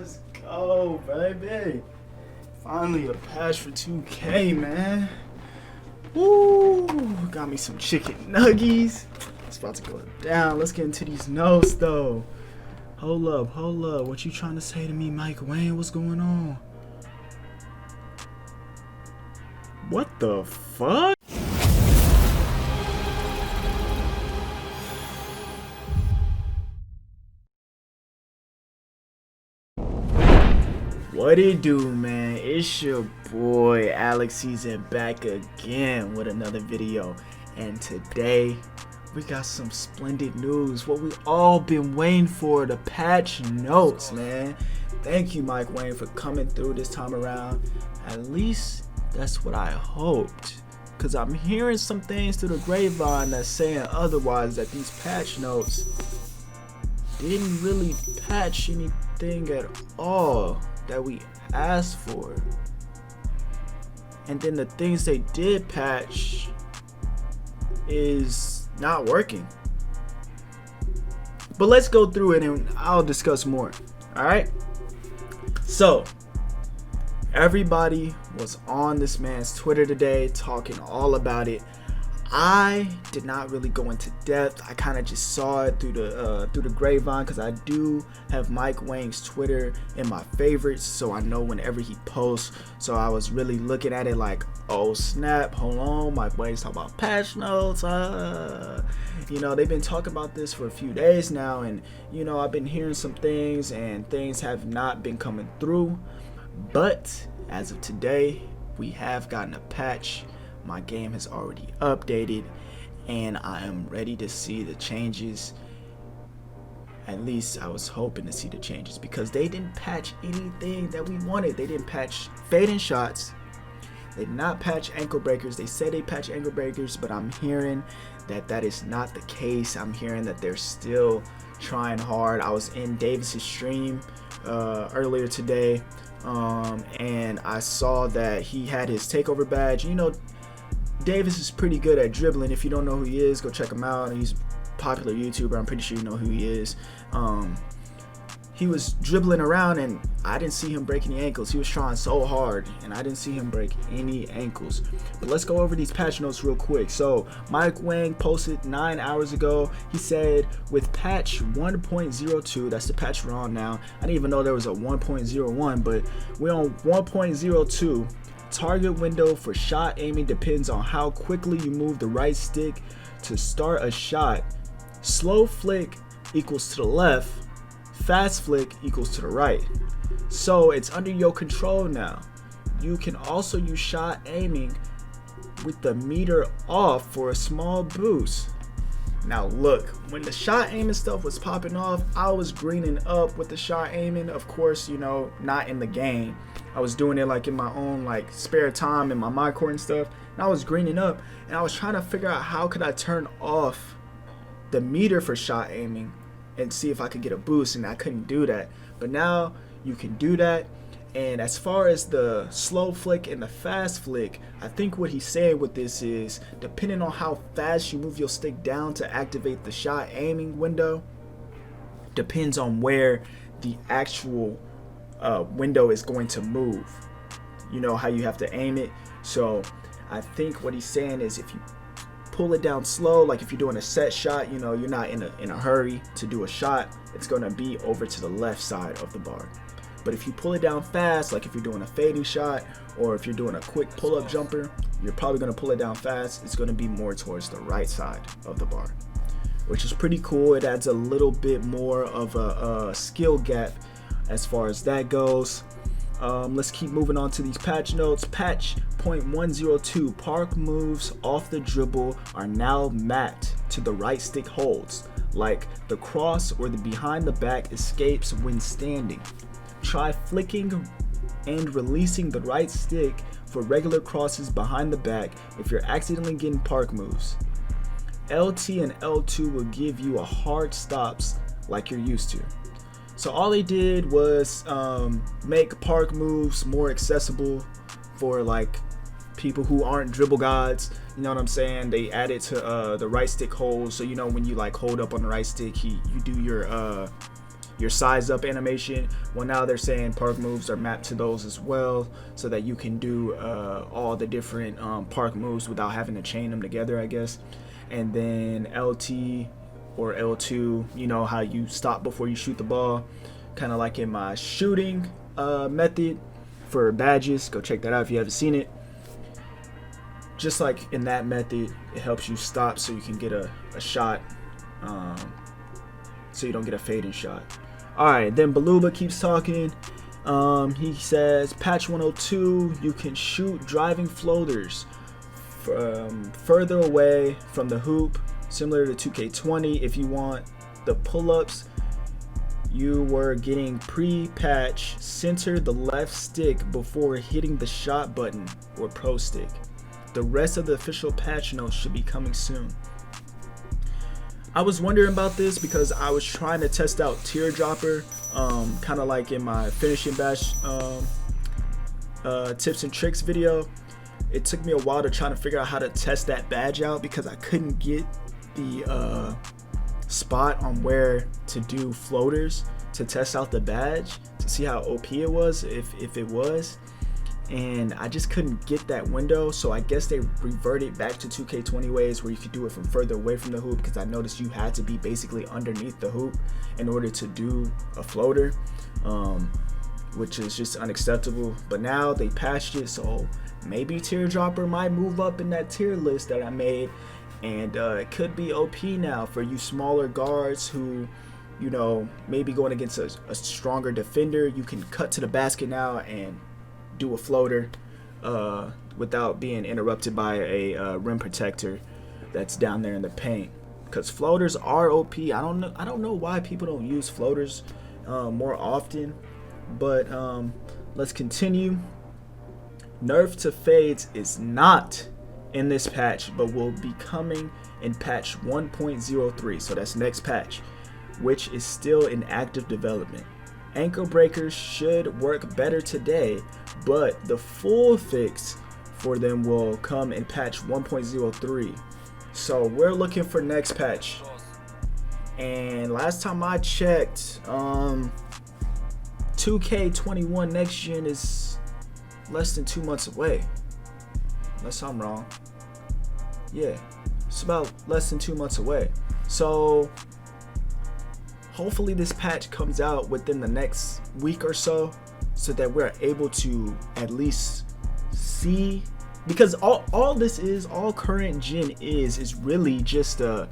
Let's go, baby. Finally a patch for 2K, man. Woo! Got me some chicken nuggies. It's about to go down. Let's get into these notes, though. Hold up. What you trying to say to me, Mike Wang? What's going on? What the fuck? What it do, man? It's your boy AlixSZN back again with another video, and today we got some splendid news. What we all been waiting for, the patch notes, man. Thank you, Mike Wang, for coming through this time around. At least that's what I hoped, because I'm hearing some things through the grapevine that's saying otherwise, that these patch notes didn't really patch anything at all that we asked for, and then the things they did patch is not working. But let's go through it and I'll discuss more. All right, so everybody was on this man's Twitter today talking all about it. I did not really go into depth. I kind of just saw it through the grapevine, because I do have Mike Wang's Twitter in my favorites, so I know whenever he posts. So I was really looking at it like, oh snap, hold on, Mike Wang's talking about patch notes. You know, they've been talking about this for a few days now, and you know, I've been hearing some things, and things have not been coming through. But as of today, we have gotten a patch. My game has already updated, and I am ready to see the changes. At least I was hoping to see the changes, because they didn't patch anything that we wanted. They didn't patch fading shots. They did not patch ankle breakers. They said they patch ankle breakers, but I'm hearing that that is not the case. I'm hearing that they're still trying hard. I was in Davis's stream earlier today, and I saw that he had his takeover badge. You know, Davis is pretty good at dribbling. If you don't know who he is, go check him out. He's a popular YouTuber. I'm pretty sure you know who he is. He was dribbling around, and I didn't see him break any ankles. He was trying so hard, and I didn't see him break any ankles. But let's go over these patch notes real quick. So Mike Wang posted 9 hours ago. He said, with patch 1.02, that's the patch we're on now. I didn't even know there was a 1.01, but we're on 1.02. Target window for shot aiming depends on how quickly you move the right stick to start a shot. Slow flick equals to the left, fast flick equals to the right. So it's under your control now. You can also use shot aiming with the meter off for a small boost. Now look, when the shot aiming stuff was popping off, I was greening up with the shot aiming. Of course, you know, not in the game. I was doing it like in my own like spare time in my MyCareer and stuff, and I was greening up, and I was trying to figure out how could I turn off the meter for shot aiming and see if I could get a boost, and I couldn't do that. But now you can do that. And as far as the slow flick and the fast flick, I think what he's saying with this is, depending on how fast you move your stick down to activate the shot aiming window, depends on where the actual window is going to move. You know how you have to aim it. So I think what he's saying is, if you pull it down slow, like if you're doing a set shot, you know, you're not in a hurry to do a shot, it's going to be over to the left side of the bar. But if you pull it down fast, like if you're doing a fading shot, or if you're doing a quick pull-up jumper, you're probably going to pull it down fast. It's going to be more towards the right side of the bar, which is pretty cool. It adds a little bit more of a skill gap as far as that goes. Let's keep moving on to these patch notes. Patch 0.102, park moves off the dribble are now mapped to the right stick holds, like the cross or the behind the back escapes when standing. Try flicking and releasing the right stick for regular crosses behind the back if you're accidentally getting park moves. LT and L2 will give you a hard stops like you're used to. So all they did was make park moves more accessible for like people who aren't dribble gods. You know what I'm saying? They added to the right stick hold, so you know when you like hold up on the right stick, you do your your size up animation. Well, now they're saying park moves are mapped to those as well, so that you can do all the different park moves without having to chain them together, I guess. And then LT or L2, you know how you stop before you shoot the ball, kind of like in my shooting method for badges. Go check that out if you haven't seen it. Just like in that method, it helps you stop so you can get a shot, so you don't get a fading shot. Alright, then Baluba keeps talking. He says, patch 102, you can shoot driving floaters from further away from the hoop, similar to 2K20. If you want the pull-ups you were getting pre-patch, center the left stick before hitting the shot button or pro stick. The rest of the official patch notes should be coming soon. I was wondering about this because I was trying to test out Teardropper, kind of like in my finishing bash tips and tricks video. It took me a while to try to figure out how to test that badge out because I couldn't get the spot on where to do floaters to test out the badge to see how OP it was, if it was. And I just couldn't get that window, so I guess they reverted back to 2K20 ways where you could do it from further away from the hoop, because I noticed you had to be basically underneath the hoop in order to do a floater, which is just unacceptable. But now they patched it, so maybe Teardropper might move up in that tier list that I made, and it could be OP now for you smaller guards who, you know, maybe going against a stronger defender. You can cut to the basket now and do a floater without being interrupted by a rim protector that's down there in the paint, because floaters are OP. I don't know why people don't use floaters more often, but let's continue. Nerf to fades is not in this patch, but will be coming in patch 1.03, so that's next patch, which is still in active development. Ankle breakers should work better today, but the full fix for them will come in patch 1.03. So we're looking for next patch. And last time I checked, 2K21 next gen is less than 2 months away. Unless I'm wrong. Yeah, it's about less than 2 months away. So hopefully this patch comes out within the next week or so that we're able to at least see, because all this is, all current gen is really just a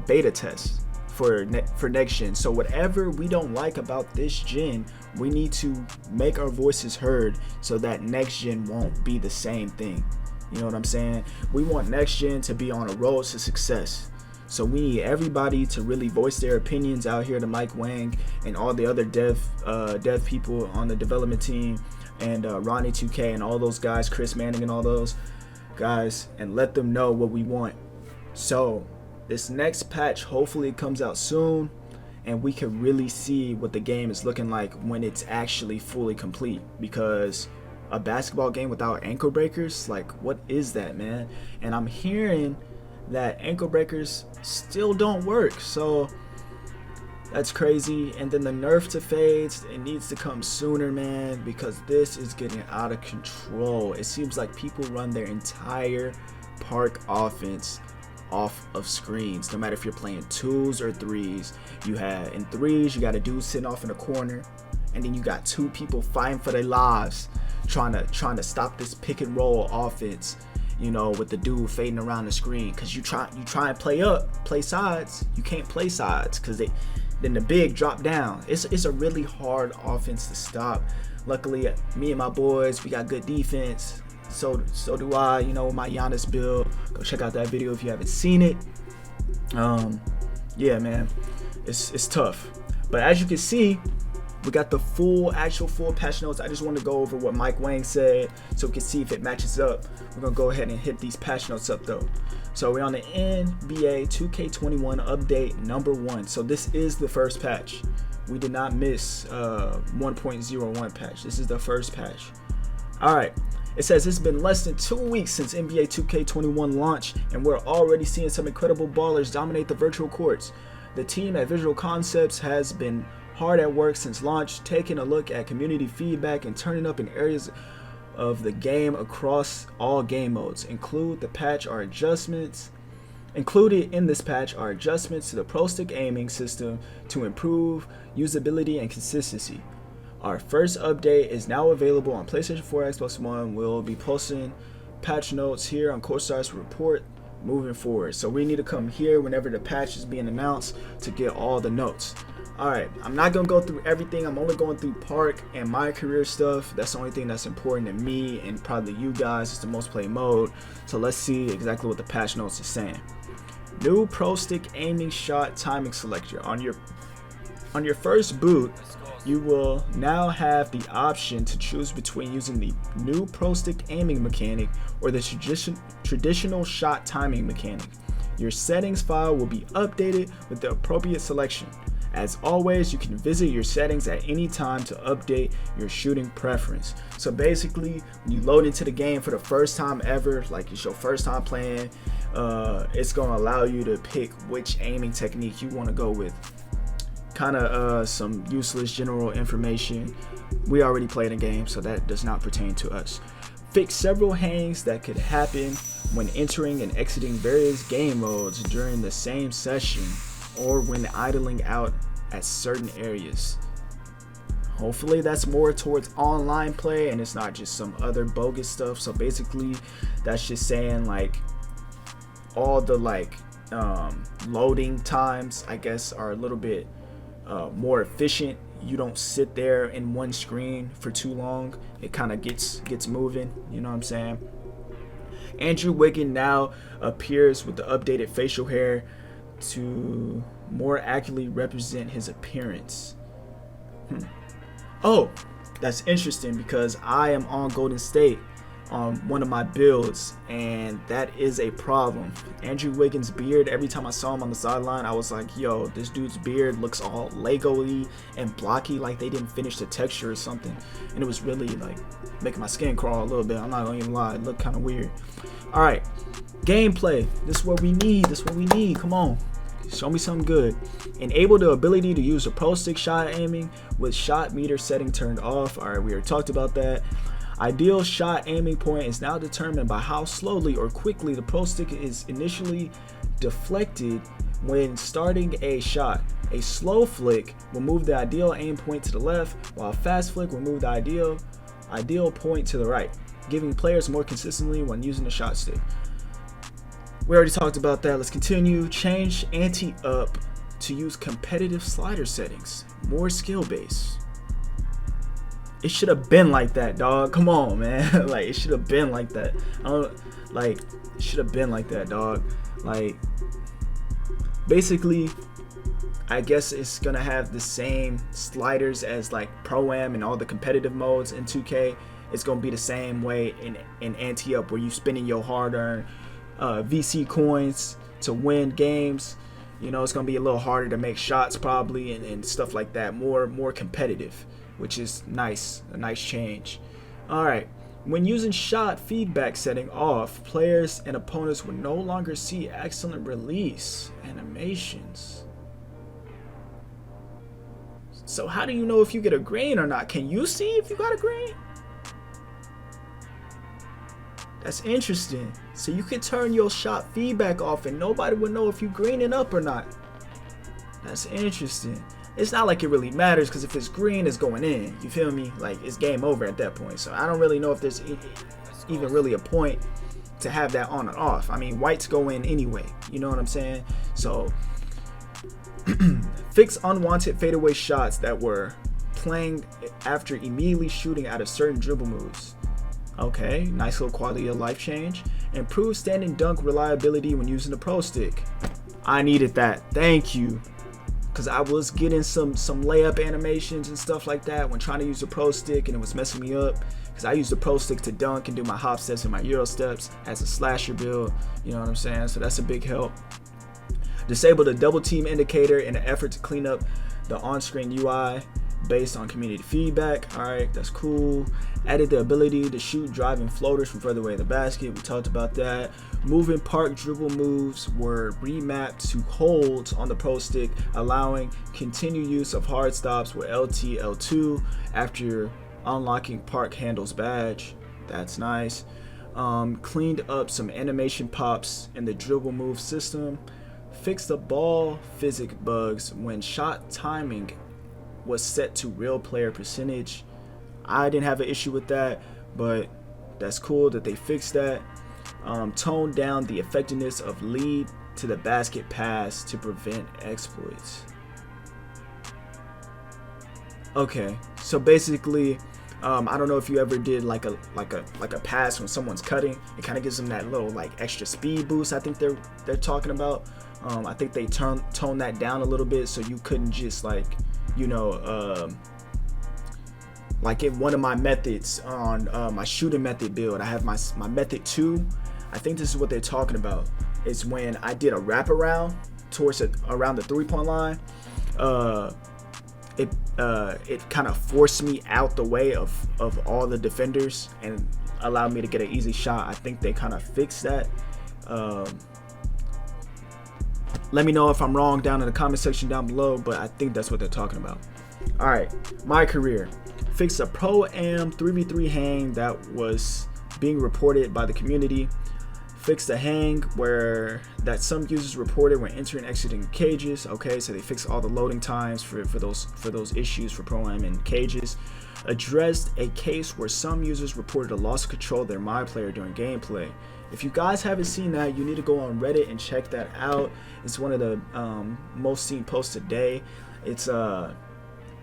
beta test for next gen. So whatever we don't like about this gen, we need to make our voices heard so that next gen won't be the same thing. You know what I'm saying? We want next gen to be on a road to success. So we need everybody to really voice their opinions out here to Mike Wang and all the other dev people on the development team, and Ronnie 2K and all those guys, Chris Manning and all those guys, and let them know what we want. So this next patch, hopefully it comes out soon, and we can really see what the game is looking like when it's actually fully complete. Because a basketball game without ankle breakers, like, what is that, man? And I'm hearing that ankle breakers still don't work, so that's crazy. And then the nerf to fades, it needs to come sooner, man, because this is getting out of control. It seems like people run their entire park offense off of screens, no matter if you're playing twos or threes. You have in threes, you got a dude sitting off in a corner, and then you got two people fighting for their lives trying to stop this pick and roll offense, you know, with the dude fading around the screen. Because you try and play sides, you can't play sides because then the big drop down. It's a really hard offense to stop. Luckily, me and my boys, we got good defense. So do I, you know, with my Giannis build. Go check out that video if you haven't seen it. Yeah, man, it's tough. But as you can see, we got the actual full patch notes. I just want to go over what Mike Wang said so we can see if it matches up. We're going to go ahead and hit these patch notes up though. So we're on the NBA 2K21 update number 1. So this is the first patch. We did not miss 1.01 patch. This is the first patch. All right. It says it's been less than 2 weeks since NBA 2K21 launch, and we're already seeing some incredible ballers dominate the virtual courts. The team at Visual Concepts has been hard at work since launch, taking a look at community feedback and turning up in areas of the game across all game modes. Included in this patch are adjustments to the pro stick aiming system to improve usability and consistency. Our first update is now available on PlayStation 4, Xbox One. We'll be posting patch notes here on Corsair's report moving forward. So we need to come here whenever the patch is being announced to get all the notes. Alright, I'm not going to go through everything. I'm only going through Park and MyCareer stuff. That's the only thing that's important to me and probably you guys. It's the most played mode. So let's see exactly what the patch notes is saying. New pro stick aiming shot timing selector. On your first boot, you will now have the option to choose between using the new pro stick aiming mechanic or the traditional shot timing mechanic. Your settings file will be updated with the appropriate selection. As always, you can visit your settings at any time to update your shooting preference. So basically, when you load into the game for the first time ever, like it's your first time playing, it's going to allow you to pick which aiming technique you want to go with. Kind of some useless general information. We already played a game, so that does not pertain to us. Fix several hangs that could happen when entering and exiting various game modes during the same session, or when idling out at certain areas. Hopefully that's more towards online play and it's not just some other bogus stuff. So basically that's just saying like all the loading times, I guess, are a little bit more efficient. You don't sit there in one screen for too long. It kind of gets moving, you know what I'm saying? Andrew Wiggin now appears with the updated facial hair to more accurately represent his appearance. Oh, that's interesting because I am on Golden State on one of my builds, and that is a problem. Andrew Wiggins' beard, every time I saw him on the sideline, I was like, yo, this dude's beard looks all Lego-y and blocky, like they didn't finish the texture or something, and it was really like making my skin crawl a little bit. I'm not gonna even lie, it looked kind of weird. All right, gameplay. This is what we need. Come on, show me something good. Enable the ability to use a pro stick shot aiming with shot meter setting turned off. All right, we already talked about that. Ideal shot aiming point is now determined by how slowly or quickly the pro stick is initially deflected when starting a shot. A slow flick will move the ideal aim point to the left, while a fast flick will move the ideal point to the right, giving players more consistently when using the shot stick. We already talked about that. Let's continue. Change ante up to use competitive slider settings. More skill based. It should have been like that, dog. Come on, man. Like, it should have been like that. It should have been like that, dog. Like, basically, I guess it's gonna have the same sliders as like Pro-Am and all the competitive modes in 2K. It's gonna be the same way in ante up, where you spending your hard-earned VC coins to win games. You know, it's gonna be a little harder to make shots probably, and stuff like that. More competitive, which is nice, a nice change. All right, when using shot feedback setting off, players and opponents will no longer see excellent release animations. So how do you know if you get a green or not? Can you see if you got a green? That's interesting. So you can turn your shot feedback off and nobody will know if you greening up or not. That's interesting. It's not like it really matters, because if it's green, it's going in. You feel me? Like, it's game over at that point. So I don't really know if there's even really a point to have that on and off. I mean, whites go in anyway. You know what I'm saying? So fix unwanted fadeaway shots that were playing after immediately shooting out of certain dribble moves. Okay, nice little quality of life change. Improve standing dunk reliability when using the pro stick. I needed that. Thank you. Because I was getting some layup animations and stuff like that when trying to use the pro stick, and it was messing me up because I use the pro stick to dunk and do my hop steps and my euro steps as a slasher build. You know what I'm saying? So that's a big help. Disable the double team indicator in an effort to clean up the on-screen UI. based on community feedback. All right, that's cool. Added the ability to shoot driving floaters from further away in the basket. We talked about that. Moving park dribble moves were remapped to holds on the pro stick, allowing continued use of hard stops with LT, L2 after unlocking park handles badge. That's nice. Cleaned up some animation pops in the dribble move system. Fixed the ball physics bugs when shot timing was set to real player percentage. I didn't have an issue with that, but that's cool that they fixed that. Toned down the effectiveness of lead to the basket pass to prevent exploits. Okay, so basically, I don't know if you ever did like a pass when someone's cutting. It kind of gives them that little like extra speed boost. I think they're talking about. I think they tone that down a little bit so you couldn't just like, you know, like in one of my methods on my shooting method build, I have my method 2. I think this is what they're talking about. It's when I did a wraparound towards around the 3-point line. It kind of forced me out the way of all the defenders and allowed me to get an easy shot. I think they kind of fixed that. Let me know if I'm wrong down in the comment section down below, but I think that's what they're talking about. All right, MyCareer. Fixed a Pro-Am 3v3 hang that was being reported by the community. Fixed a hang where that some users reported when entering and exiting cages. Okay, so they fixed all the loading times for those issues for Pro-Am and cages. Addressed a case where some users reported a loss of control of their MyPlayer during gameplay. If you guys haven't seen that, you need to go on Reddit and check that out. It's one of the most seen posts today. It's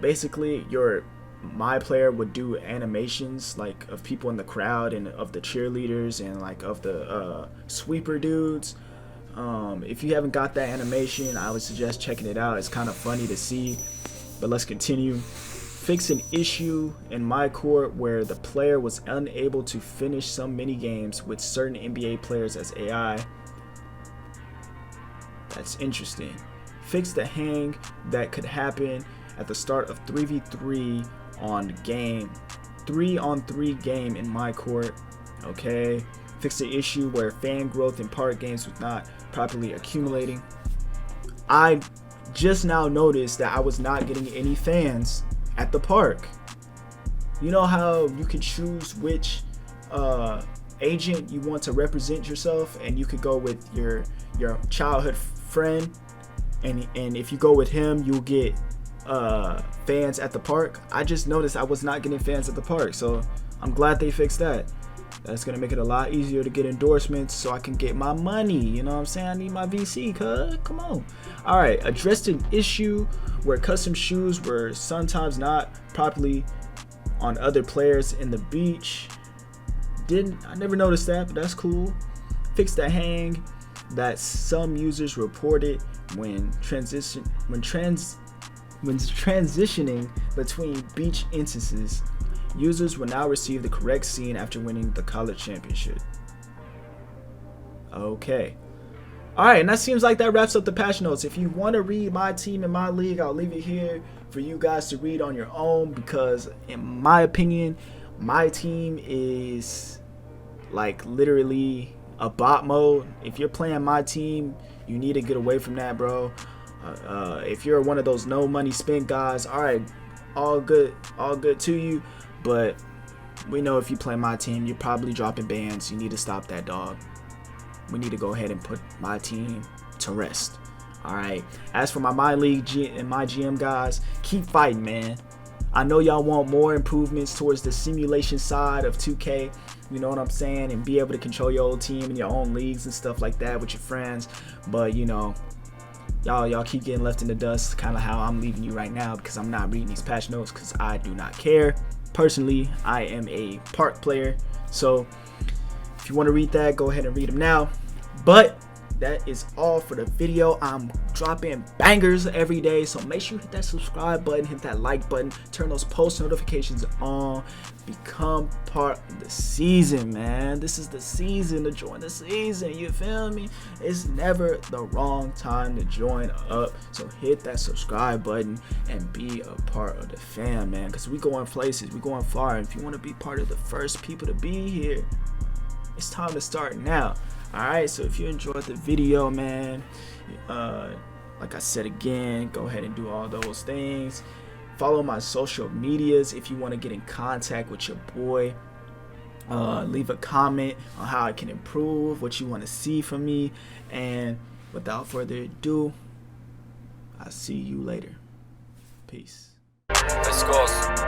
basically your MyPlayer would do animations like of people in the crowd and of the cheerleaders and like of the sweeper dudes. If you haven't got that animation, I would suggest checking it out. It's kind of funny to see, but let's continue. Fix an issue in my court where the player was unable to finish some mini games with certain NBA players as AI. That's interesting. Fix the hang that could happen at the start of 3v3 on game 3-on-3 game in my court. Okay. Fix the issue where fan growth in park games was not properly accumulating. I just now noticed that I was not getting any fans at the park. You know how you can choose which agent you want to represent yourself, and you could go with your childhood friend, and if you go with him, you'll get fans at the park. I just noticed I was not getting fans at the park, so I'm glad they fixed that. That's gonna make it a lot easier to get endorsements so I can get my money. You know what I'm saying? I need my VC, cuz. Come on. All right, addressed an issue where custom shoes were sometimes not properly on other players in the beach. I never noticed that, but that's cool. Fixed the hang that some users reported when transitioning between beach instances. Users will now receive the correct scene after winning the college championship. Okay. Alright, and that seems like that wraps up the patch notes. If you want to read my team and my league, I'll leave it here for you guys to read on your own, because in my opinion, my team is like literally a bot mode. If you're playing my team, you need to get away from that, bro. If you're one of those no money spent guys, alright, all good to you. But we know if you play my team, you're probably dropping bans. You need to stop that, dog. We need to go ahead and put my team to rest. All right. As for my league and my GM guys, keep fighting, man. I know y'all want more improvements towards the simulation side of 2K. You know what I'm saying? And be able to control your own team and your own leagues and stuff like that with your friends. But, you know, y'all keep getting left in the dust, kind of how I'm leaving you right now, because I'm not reading these patch notes because I do not care. Personally, I am a park player, so if you want to read that, go ahead and read them now. But that is all for the video. I'm dropping bangers every day, so make sure you hit that subscribe button, hit that like button, turn those post notifications on, become part of the season, man. This is the season to join the season, you feel me? It's never the wrong time to join up, so hit that subscribe button and be a part of the fam, man, because we going places, we going far, and if you want to be part of the first people to be here, it's time to start now. Alright, so if you enjoyed the video, man, like I said again, go ahead and do all those things. Follow my social medias if you want to get in contact with your boy. Leave a comment on how I can improve, what you want to see from me, and without further ado, I'll see you later. Peace. Let's go.